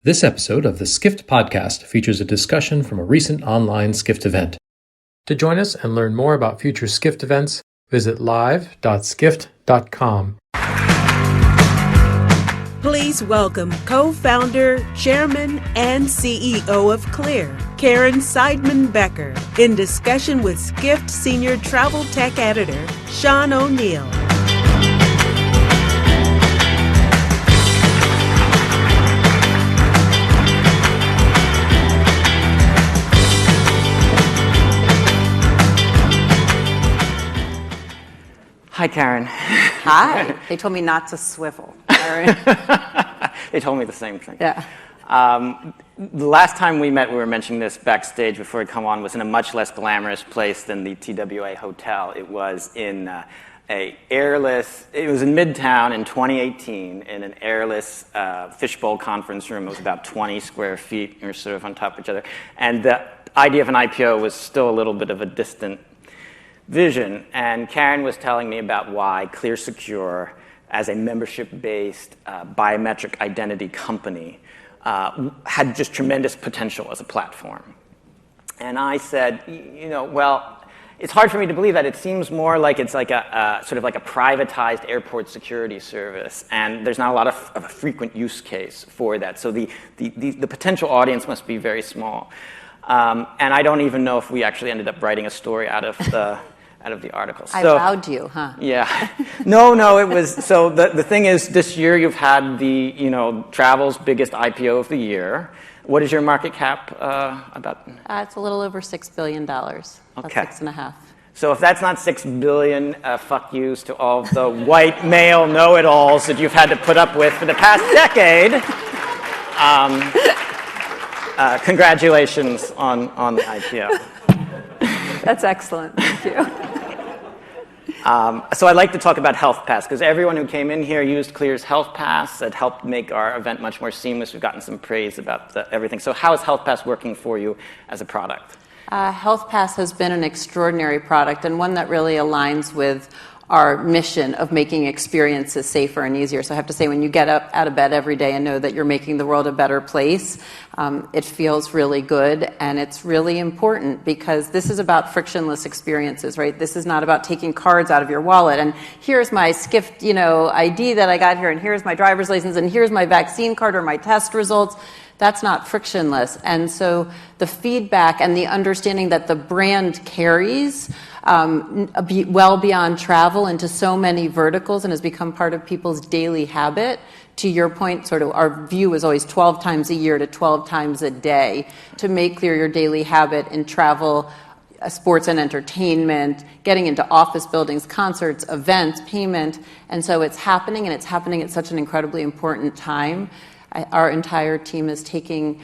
This episode of the Skift podcast features a discussion from a recent online Skift event. To join us and learn more about future Skift events, visit live.skift.com. Please welcome co-founder, chairman, and CEO of Clear, Karen Seidman-Becker, in discussion with Skift Senior Travel Tech Editor, Sean O'Neill. Hi, Karen. Hi. They told me not to swivel. They told me the same thing. Yeah. The last time we met, we were mentioning this backstage before we come on, was in a much less glamorous place than the TWA Hotel. It was in it was in Midtown in 2018 in an airless fishbowl conference room. It was about 20 square feet. We were sort of on top of each other. And the idea of an IPO was still a little bit of a distant vision, and Karen was telling me about why Clear Secure, as a membership-based biometric identity company, had just tremendous potential as a platform. And I said, well, it's hard for me to believe that. It seems more like it's like a sort of like a privatized airport security service, and there's not a lot of a frequent use case for that. So the potential audience must be very small. And I don't even know if we actually ended up writing a story out of the article. I wowed you, huh? Yeah. No, it was, so the thing is, this year you've had the, travel's biggest IPO of the year. What is your market cap about? It's a little over $6 billion. About Okay. 6.5. So if that's not $6 billion, fuck yous to all of the white male know-it-alls that you've had to put up with for the past decade. Congratulations on the IPO. That's excellent. Thank you. So I'd like to talk about Health Pass, because everyone who came in here used Clear's Health Pass. It helped make our event much more seamless. We've gotten some praise about everything. So how is Health Pass working for you as a product? Health Pass has been an extraordinary product and one that really aligns with our mission of making experiences safer and easier. So I have to say, when you get up out of bed every day and know that you're making the world a better place, it feels really good, and it's really important because this is about frictionless experiences, right? This is not about taking cards out of your wallet and here's my Skift, ID that I got here, and here's my driver's license, and here's my vaccine card or my test results. That's not frictionless. And so the feedback and the understanding that the brand carries well beyond travel into so many verticals and has become part of people's daily habit. To your point, sort of our view is always 12 times a year to 12 times a day to make clear your daily habit in travel, sports and entertainment, getting into office buildings, concerts, events, payment. And so it's happening, and it's happening at such an incredibly important time. Our entire team is taking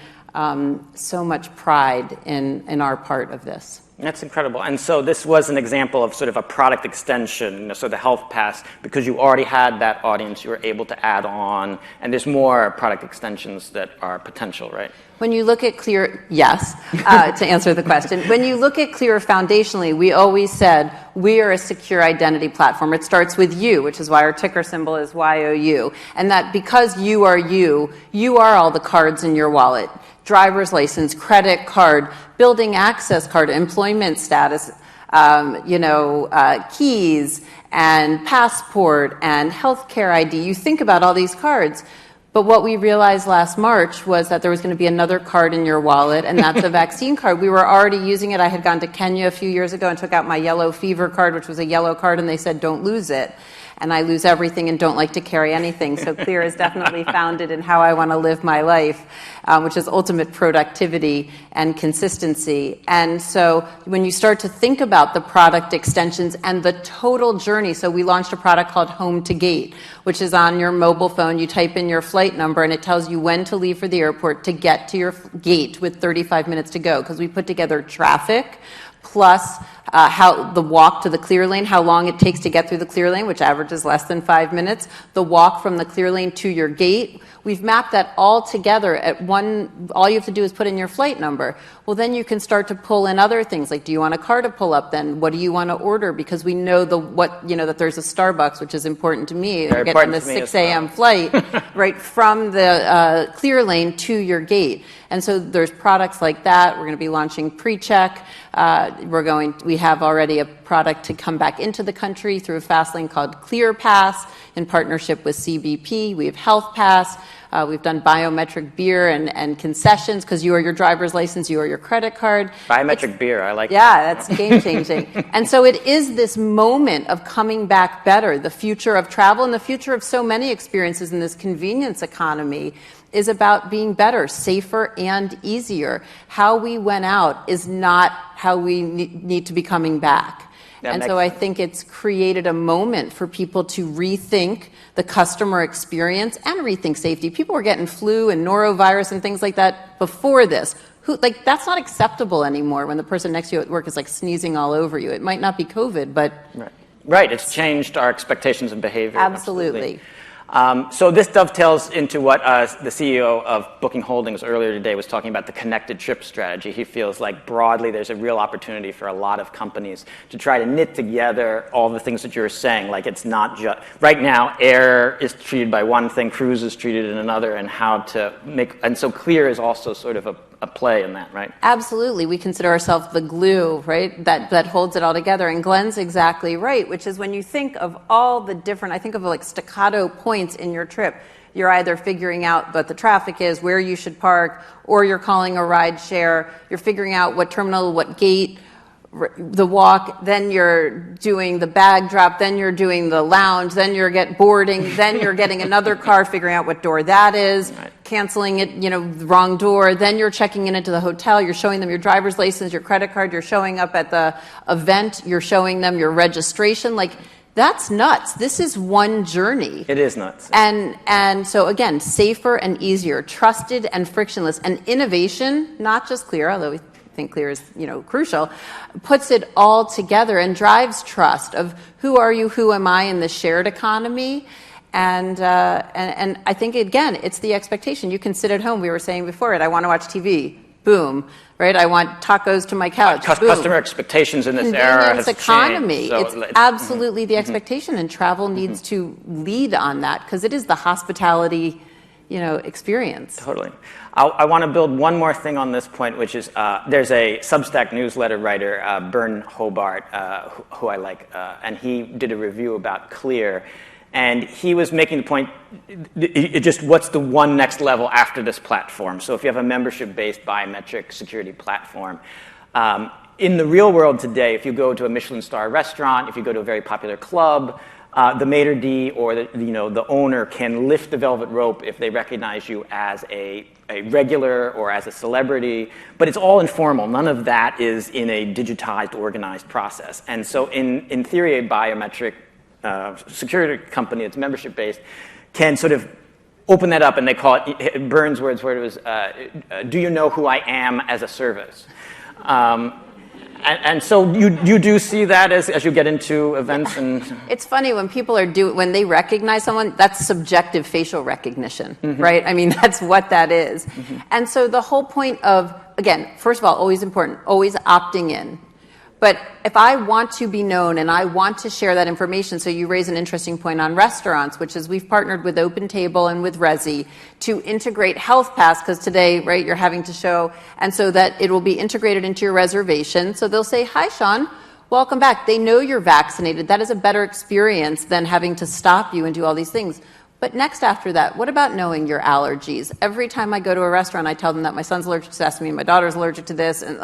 so much pride in our part of this. That's incredible. And so this was an example of sort of a product extension, so the Health Pass, because you already had that audience, you were able to add on, and there's more product extensions that are potential, right? When you look at Clear, yes, to answer the question. When you look at Clear foundationally, we always said we are a secure identity platform. It starts with you, which is why our ticker symbol is YOU. And that because you are all the cards in your wallet. Driver's license, credit card, building access card, employment status, keys, and passport, and healthcare ID. You think about all these cards. But what we realized last March was that there was going to be another card in your wallet, and that's a vaccine card. We were already using it. I had gone to Kenya a few years ago and took out my yellow fever card, which was a yellow card, and they said, don't lose it. And I lose everything and don't like to carry anything. So Clear is definitely founded in how I want to live my life, which is ultimate productivity and consistency. And so when you start to think about the product extensions and the total journey, so we launched a product called Home to Gate, which is on your mobile phone. You type in your flight number and it tells you when to leave for the airport to get to your gate with 35 minutes to go, because we put together traffic plus how the walk to the clear lane, how long it takes to get through the clear lane, which averages less than 5 minutes, the walk from the clear lane to your gate. We've mapped that all together at one. All you have to do is put in your flight number. Well, then you can start to pull in other things, like, do you want a car to pull up then? What do you want to order? Because we know that there's a Starbucks, which is important to me. Very Getting important the to me 6 a.m. flight right from the clear lane to your gate. And so there's products like that. We're going to be launching PreCheck. We have already a product to come back into the country through a fast lane called ClearPass in partnership with CBP. We have Health Pass. We've done biometric beer and concessions because you are your driver's license, you are your credit card. Biometric beer, I like that. Yeah, that's game changing. And so it is this moment of coming back better. The future of travel and the future of so many experiences in this convenience economy is about being better, safer, and easier. How we went out is not how we need to be coming back. And so I think it's created a moment for people to rethink the customer experience and rethink safety. People were getting flu and norovirus and things like that before this. That's not acceptable anymore when the person next to you at work is like sneezing all over you. It might not be COVID, but... Right. It's changed our expectations of behavior. Absolutely. So this dovetails into what the CEO of Booking Holdings earlier today was talking about, the connected trip strategy. He feels like broadly there's a real opportunity for a lot of companies to try to knit together all the things that you're saying. Like, it's not just... Right now, air is treated by one thing, cruise is treated in another, and how to make... And so Clear is also sort of a play in that, right? Absolutely. We consider ourselves the glue, right, that holds it all together. And Glenn's exactly right, which is when you think of all the different... I think of like staccato points in your trip. You're either figuring out what the traffic is, where you should park, or you're calling a ride share. You're figuring out what terminal, what gate, the walk, then you're doing the bag drop, then you're doing the lounge, then you're boarding, then you're getting another car, figuring out what door that is, canceling it, the wrong door, then you're checking into the hotel, you're showing them your driver's license, your credit card, you're showing up at the event, you're showing them your registration. That's nuts. This is one journey. It is nuts. And so again, safer and easier, trusted and frictionless, and innovation, not just Clear, although we think Clear is crucial, puts it all together and drives trust of who are you, who am I in the shared economy. And I think, again, it's the expectation. You can sit at home. We were saying before it, I want to watch TV. Boom. Right? I want tacos to my couch. Customer expectations in this era has economy. changed. It's absolutely the expectation, and travel needs to lead on that because it is the hospitality, experience. Totally. I want to build one more thing on this point, which is there's a Substack newsletter writer, Bern Hobart, who I like, and he did a review about Clear. And he was making the point, what's the one next level after this platform? So if you have a membership-based biometric security platform, in the real world today, if you go to a Michelin star restaurant, if you go to a very popular club, the maitre d' or the owner can lift the velvet rope if they recognize you as a regular or as a celebrity, but it's all informal. None of that is in a digitized, organized process. And so in theory, a biometric security company that's membership-based can sort of open that up, and they call it, Bern's words where it was, do you know who I am as a service? And so you do see that as you get into events. And it's funny when people when they recognize someone, that's subjective facial recognition, right? I mean, that's what that is. And so the whole point of, again, first of all, always important, always opting in. But if I want to be known and I want to share that information, so you raise an interesting point on restaurants, which is we've partnered with OpenTable and with Resi to integrate Health Pass, because today, right, you're having to show, and so that it will be integrated into your reservation. So they'll say, hi, Sean, welcome back. They know you're vaccinated. That is a better experience than having to stop you and do all these things. But next after that, what about knowing your allergies? Every time I go to a restaurant, I tell them that my son's allergic to sesame, my daughter's allergic to this, and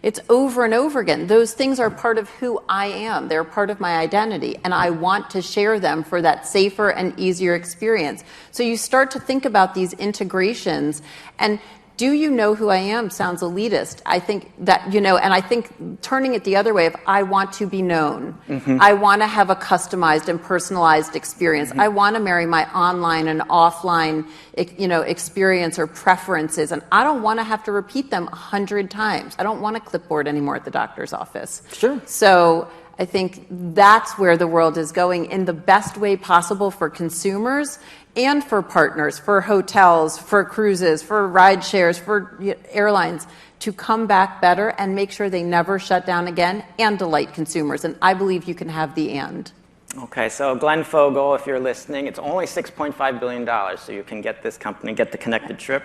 it's over and over again. Those things are part of who I am. They're part of my identity, and I want to share them for that safer and easier experience. So you start to think about these integrations, and Do you know who I am sounds elitist. I think that, and I think turning it the other way, if I want to be known, I want to have a customized and personalized experience. I want to marry my online and offline, experience or preferences, and I don't want to have to repeat them 100 times. I don't want a clipboard anymore at the doctor's office. Sure. So I think that's where the world is going in the best way possible for consumers and for partners, for hotels, for cruises, for ride shares, for airlines, to come back better and make sure they never shut down again and delight consumers. And I believe you can have the and. Okay, so Glenn Fogel, if you're listening, it's only $6.5 billion, so you can get this company, get the connected trip.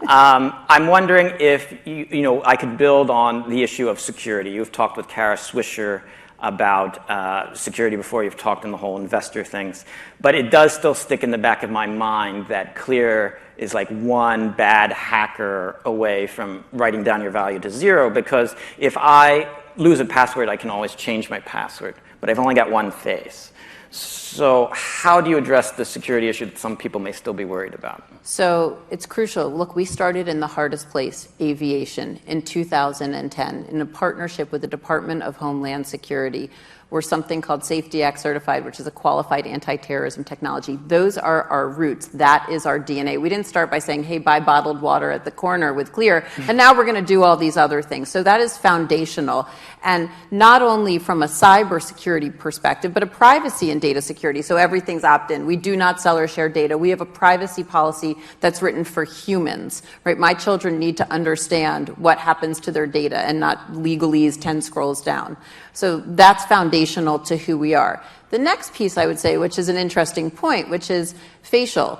I'm wondering if I could build on the issue of security. You've talked with Kara Swisher about security before. You've talked in the whole investor things. But it does still stick in the back of my mind that Clear is like one bad hacker away from writing down your value to zero, because if I lose a password, I can always change my password. But I've only got one face. So how do you address the security issue that some people may still be worried about? So it's crucial. Look, we started in the hardest place, aviation, in 2010 in a partnership with the Department of Homeland Security. We're something called Safety Act certified, which is a qualified anti-terrorism technology. Those are our roots. That is our DNA. We didn't start by saying, hey, buy bottled water at the corner with Clear, and now we're going to do all these other things. So that is foundational. And not only from a cybersecurity perspective, but a privacy and data security. So everything's opt-in. We do not sell or share data. We have a privacy policy that's written for humans, right? My children need to understand what happens to their data and not legalese 10 scrolls down. So that's foundational to who we are. The next piece, I would say, which is an interesting point, which is facial.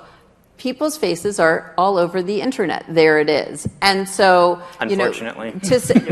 People's faces are all over the internet. There it is. And so, unfortunately.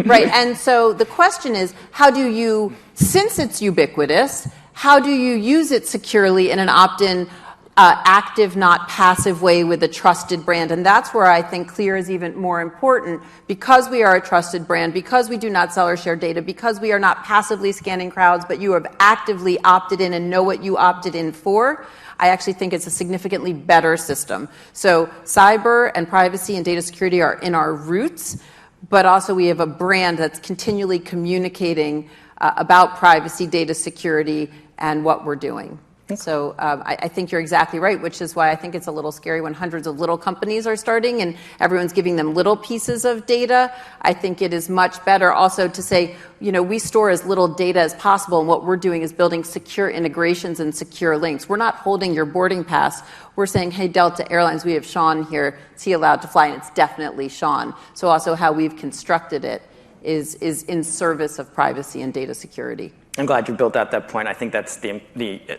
Right. And so the question is, how do you, since it's ubiquitous, how do you use it securely in an opt-in, active, not passive way with a trusted brand? And that's where I think Clear is even more important, because we are a trusted brand, because we do not sell or share data, because we are not passively scanning crowds, but you have actively opted in and know what you opted in for. I actually think it's a significantly better system. So cyber and privacy and data security are in our roots, but also we have a brand that's continually communicating about privacy, data security, and what we're doing. So I think you're exactly right, which is why I think it's a little scary when hundreds of little companies are starting and everyone's giving them little pieces of data. I think it is much better also to say, we store as little data as possible, and what we're doing is building secure integrations and secure links. We're not holding your boarding pass. We're saying, hey, Delta Airlines, we have Sean here. Is he allowed to fly? And it's definitely Sean. So also how we've constructed it is in service of privacy and data security. I'm glad you built out that point. I think that's the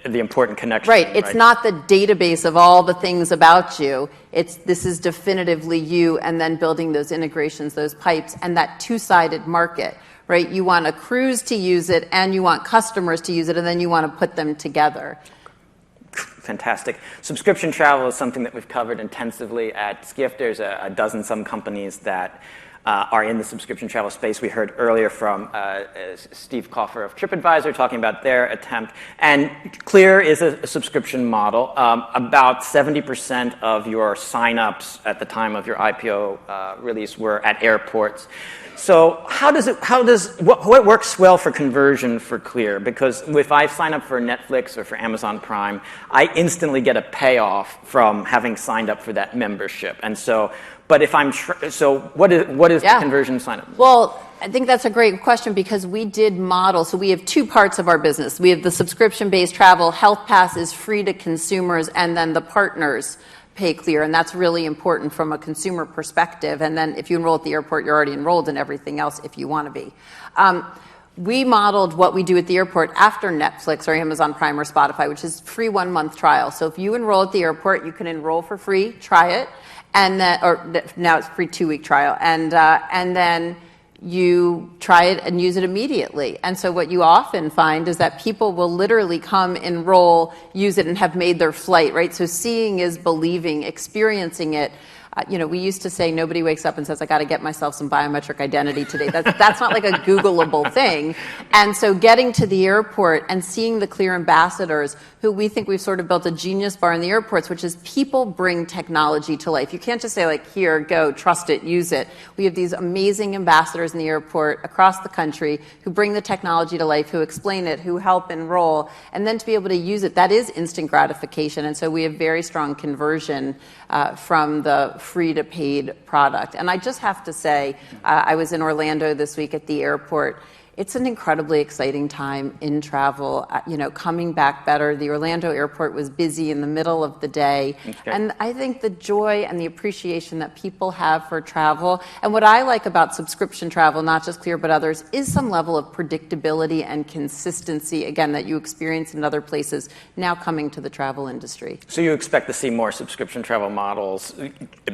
important connection. Right. It's not the database of all the things about you. This is definitively you, and then building those integrations, those pipes, and that two-sided market. Right. You want a cruise to use it, and you want customers to use it, and then you want to put them together. Fantastic. Subscription travel is something that we've covered intensively at Skift. There's a dozen some companies that are in the subscription travel space. We heard earlier from Steve Kaufer of TripAdvisor talking about their attempt. And Clear is a subscription model. About 70% of your signups at the time of your IPO release were at airports. So what works well for conversion for Clear? Because if I sign up for Netflix or for Amazon Prime, I instantly get a payoff from having signed up for that membership. And so, but if I'm, what is the conversion sign up? Well, I think that's a great question, because we did model. So we have two parts of our business. We have the subscription-based travel. Health Pass is free to consumers, and then the partners pay Clear, and that's really important from a consumer perspective. And then if you enroll at the airport, you're already enrolled in everything else if you want to be. We modeled what we do at the airport after Netflix or Amazon Prime or Spotify, which is free 1-month trial. So if you enroll at the airport, you can enroll for free, try it, and then, or now it's free 2-week trial, and then you try it and use it immediately. And so what you often find is that people will literally come, enroll, use it, and have made their flight, right? So seeing is believing, experiencing it. We used to say nobody wakes up and says, I got to get myself some biometric identity today. That's not like a Googleable thing. And so getting to the airport and seeing the Clear ambassadors, who we think we've sort of built a genius bar in the airports, which is people bring technology to life. You can't just say, like, here, go, trust it, use it. We have these amazing ambassadors in the airport across the country who bring the technology to life, who explain it, who help enroll, and then to be able to use it, that is instant gratification. And so we have very strong conversion from the free to paid product. And I just have to say, I was in Orlando this week at the airport. It's an incredibly exciting time in travel, coming back better. The Orlando airport was busy in the middle of the day. Okay. And I think the joy and the appreciation that people have for travel, and what I like about subscription travel, not just Clear but others, is some level of predictability and consistency, again, that you experience in other places, now coming to the travel industry. So you expect to see more subscription travel models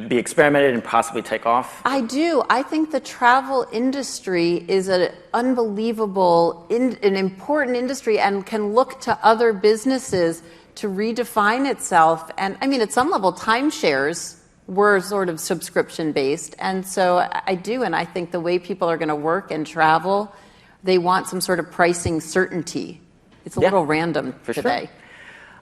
be experimented and possibly take off? I do. I think the travel industry is an unbelievable, an important industry, and can look to other businesses to redefine itself. And I mean, at some level, timeshares were sort of subscription based. And so I do, and I think the way people are going to work and travel, they want some sort of pricing certainty. It's a little random today. Sure.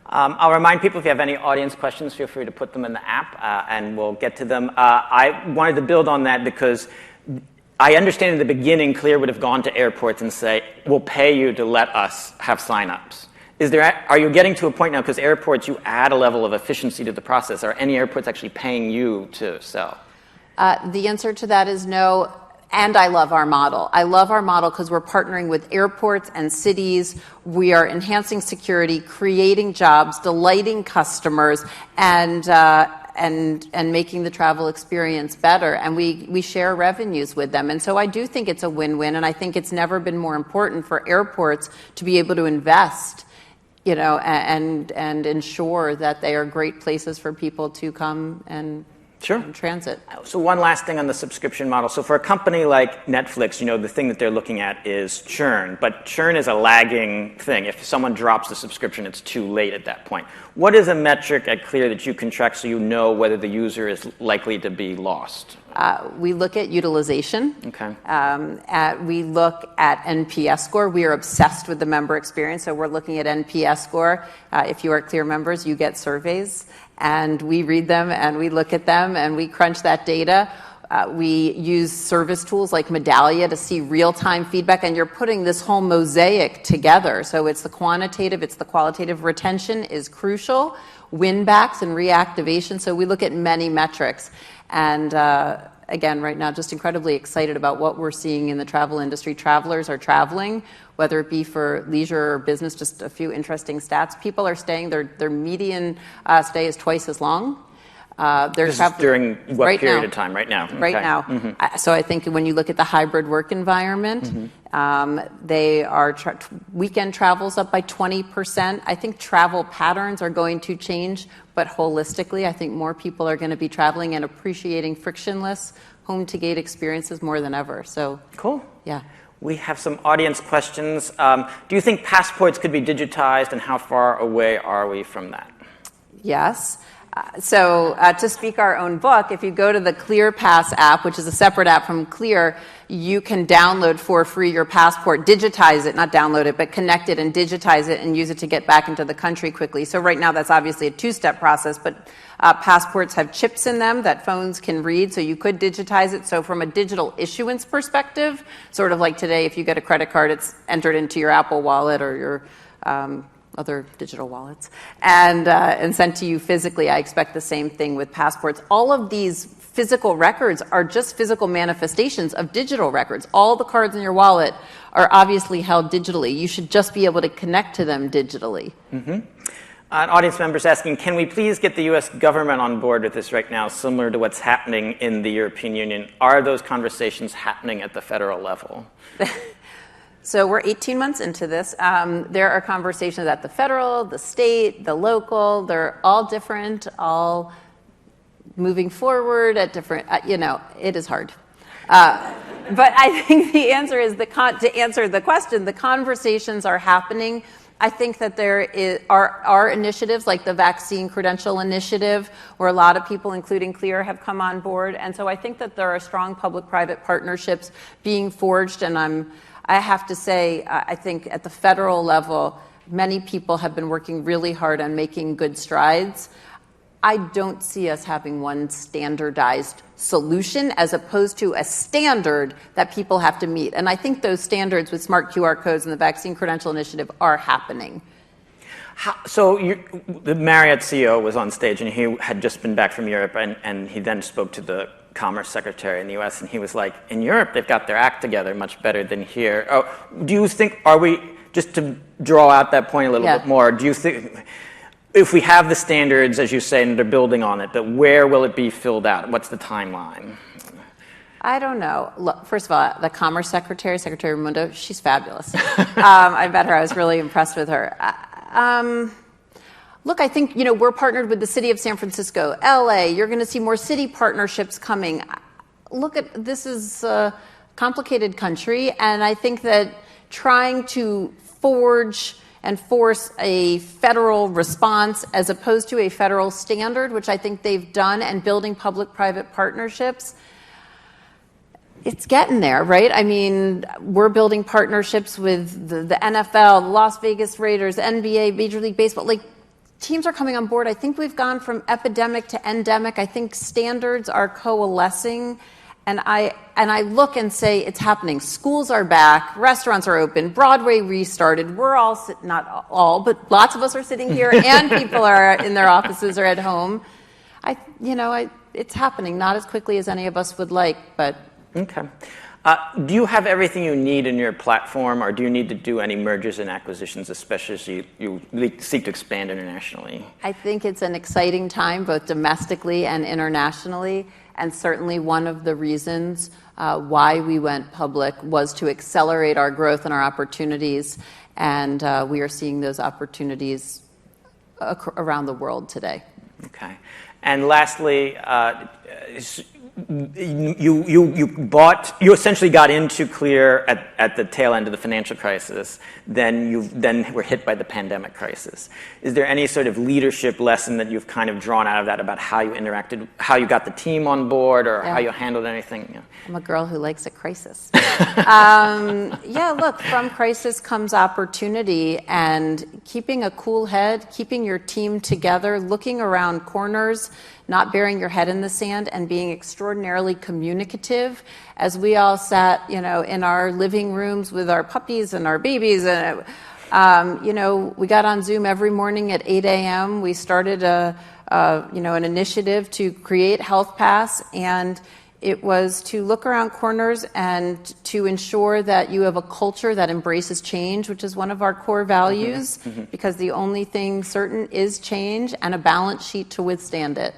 I'll remind people, if you have any audience questions, feel free to put them in the app, and we'll get to them. I wanted to build on that because I understand in the beginning, Clear would have gone to airports and say, we'll pay you to let us have signups. Are you getting to a point now, because airports, you add a level of efficiency to the process. Are any airports actually paying you to sell? The answer to that is no. And I love our model. I love our model because we're partnering with airports and cities. We are enhancing security, creating jobs, delighting customers, and making the travel experience better. And we share revenues with them. And so I do think it's a win-win. And I think it's never been more important for airports to be able to invest, and ensure that they are great places for people to come and transit. So one last thing on the subscription model. So for a company like Netflix, the thing that they're looking at is churn. But churn is a lagging thing. If someone drops the subscription, it's too late at that point. What is a metric at Clear that you can track so you know whether the user is likely to be lost? We look at utilization. Okay. We look at NPS score. We are obsessed with the member experience, so we're looking at NPS score. If you are Clear members, you get surveys, and we read them, and we look at them, and we crunch that data. We use service tools like Medallia to see real-time feedback, and you're putting this whole mosaic together. So it's the quantitative, it's the qualitative. Retention is crucial, win-backs and reactivation. So we look at many metrics. And again, right now, just incredibly excited about what we're seeing in the travel industry. Travelers are traveling, whether it be for leisure or business. Just a few interesting stats. People are staying, their median stay is twice as long. This is during what period of time? Right now? Right now. Mm-hmm. So I think when you look at the hybrid work environment, they are weekend travels up by 20%. I think travel patterns are going to change, but holistically, I think more people are going to be traveling and appreciating frictionless home-to-gate experiences more than ever. So cool. Yeah. We have some audience questions. Do you think passports could be digitized, and how far away are we from that? Yes. So to speak our own book, if you go to the ClearPass app, which is a separate app from Clear, you can download for free your passport, digitize it, not download it, but connect it and digitize it and use it to get back into the country quickly. So right now that's obviously a two-step process, but passports have chips in them that phones can read, so you could digitize it. So from a digital issuance perspective, sort of like today, if you get a credit card, it's entered into your Apple Wallet or your other digital wallets, and sent to you physically. I expect the same thing with passports. All of these physical records are just physical manifestations of digital records. All the cards in your wallet are obviously held digitally. You should just be able to connect to them digitally. Mm-hmm. An audience member is asking, can we please get the U.S. government on board with this right now, similar to what's happening in the European Union? Are those conversations happening at the federal level? So we're 18 months into this. There are conversations at the federal, the state, the local. They're all different, all moving forward at different, it is hard. But I think the answer is, to answer the question, the conversations are happening. I think that there are initiatives like the vaccine credential initiative, where a lot of people, including Clear, have come on board. And so I think that there are strong public-private partnerships being forged. And I have to say, I think at the federal level, many people have been working really hard on making good strides. I don't see us having one standardized solution as opposed to a standard that people have to meet. And I think those standards with smart QR codes and the vaccine credential initiative are happening. So the Marriott CEO was on stage, and he had just been back from Europe, and he then spoke to the Commerce Secretary in the U.S., and he was like, in Europe, they've got their act together much better than here. Oh, do you think, just to draw out that point a little bit more, do you think, if we have the standards, as you say, and they're building on it, but where will it be filled out? What's the timeline? I don't know. Look, first of all, the Commerce Secretary, Secretary Raimundo, she's fabulous. I met her. I was really impressed with her. Look, I think, we're partnered with the city of San Francisco, LA. You're going to see more city partnerships coming. Look, this is a complicated country, and I think that trying to forge and force a federal response as opposed to a federal standard, which I think they've done, and building public-private partnerships, it's getting there, right? I mean, we're building partnerships with the NFL, the Las Vegas Raiders, NBA, Major League Baseball. Like, teams are coming on board. I think we've gone from epidemic to endemic. I think standards are coalescing. And I look and say it's happening. Schools are back, restaurants are open, Broadway restarted. We're all, not all, but lots of us are sitting here, and people are in their offices or at home. It's happening, not as quickly as any of us would like, but. Okay. Do you have everything you need in your platform, or do you need to do any mergers and acquisitions, especially as you seek to expand internationally? I think it's an exciting time, both domestically and internationally. And certainly one of the reasons why we went public was to accelerate our growth and our opportunities. And we are seeing those opportunities around the world today. Okay. And lastly, you essentially got into Clear at the tail end of the financial crisis. Then were hit by the pandemic crisis. Is there any sort of leadership lesson that you've kind of drawn out of that about how you interacted, how you got the team on board, or how you handled anything? I'm a girl who likes a crisis. Look, from crisis comes opportunity, and keeping a cool head, keeping your team together, looking around corners, not burying your head in the sand, and being extraordinarily communicative. As we all sat, in our living rooms with our puppies and our babies, and we got on Zoom every morning at 8 a.m. We started an initiative to create Health Pass, and it was to look around corners and to ensure that you have a culture that embraces change, which is one of our core values, because the only thing certain is change, and a balance sheet to withstand it,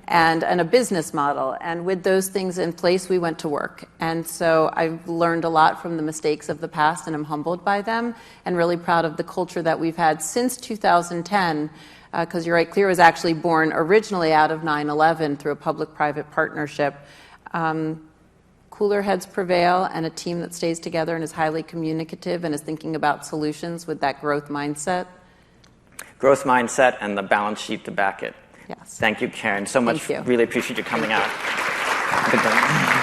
and a business model. And with those things in place, we went to work. And so I've learned a lot from the mistakes of the past, and I'm humbled by them, and really proud of the culture that we've had since 2010, because you're right, Clear was actually born originally out of 9/11 through a public-private partnership. Cooler heads prevail, and a team that stays together and is highly communicative and is thinking about solutions with that growth mindset. Growth mindset and the balance sheet to back it. Yes. Thank you, Karen, so much. Thank you. Really appreciate you coming out. Good day.